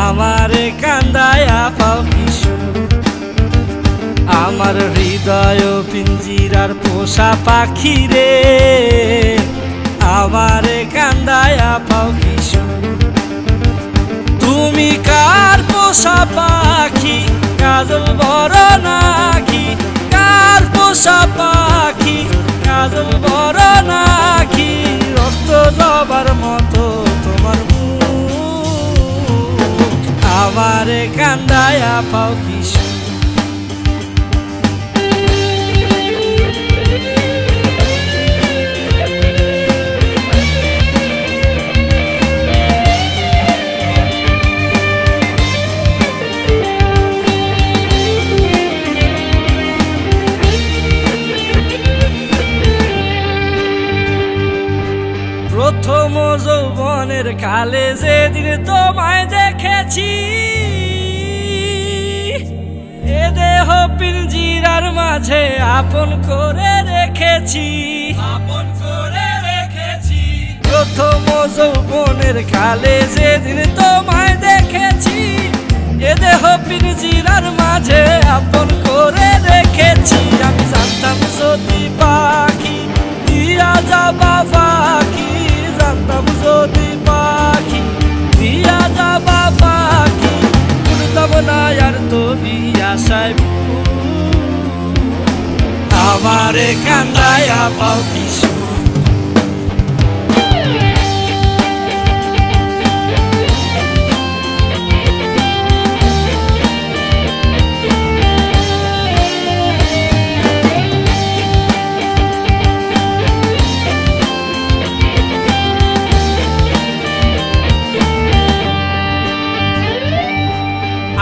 আমারে কান্দায়া পাও কিশু আমার হৃদয় পিঞ্জিরার পোষা পাখি রে আমারে কান্দায়া পাও কিশু তুমি কার পোষা পাখি কাজল বড় নাকি কার পোষা পাখি কাজল বড় নাকি রক্ত জবার মতো তোমার মুখ আমারে কান্দায়া পাও কিশু প্রথম যৌবনের কালে যেদিন তোমায় দেখেছি এ দেহ পিঞ্জিরার মাঝে আপন করে রেখেছি প্রথম যৌবনের কালে যেদিন তোমায় দেখেছি এ দেহ পিঞ্জিরার মাঝে আপন করে রেখেছি আমি জানতাম যদি পাখি দিয়া যাবা পাখি জানতাম যদি পাখি দিয়া যাবা পাখি উড়তাম না আর তুমি আশায় আমারে কান্দায়া পাও কিশু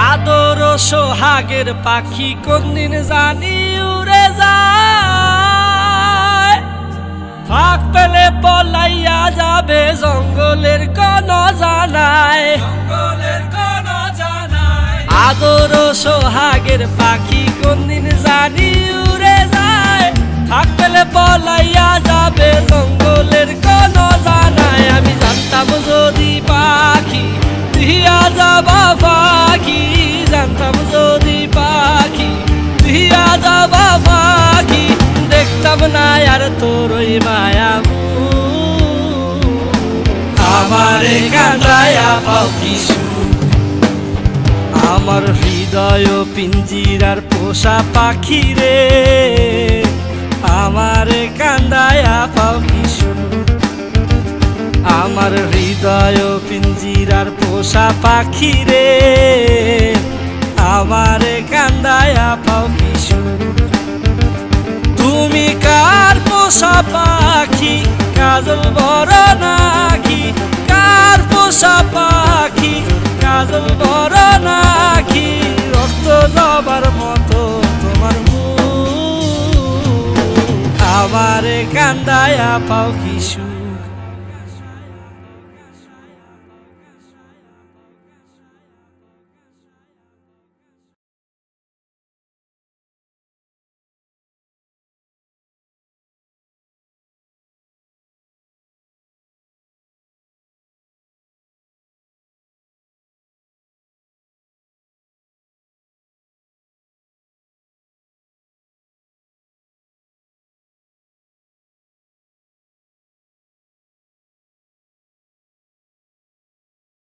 আদর সোহাগের পাখি কোনদিন জানি উড়ে যায় ফাঁক পেলে পলাইয়া যাবে জঙ্গলের কোন জানায় আদর সোহাগের পাখি কোনদিন জানি উড়ে যায় ফাঁক পেলে পলাইয়া যাবে জঙ্গলের কোন জানায় আমি জানতাম যদি পাখি দিয়া যাবা পাখি জানতাম যদি পাখি দিয়া যাবা পাখি দেখতাম না আর তোর ওই মায়া আমারে কান্দায়া পাও কিশু আমার হৃদয় পিঞ্জিরার পোষা পাখি রে আমারে কান্দায়া পাও কিশু আমার হৃদয় পিঞ্জিরার পোষা পাখি রে আমারে কান্দায়া পাও কিশু তুমি কার পোষা পাখি কাজল বড় নাকি কার পোষা পাখি কাজল বড় নাকি রক্ত জবার মতো তোমার মুখ আমারে কান্দায়া পাও কিশু।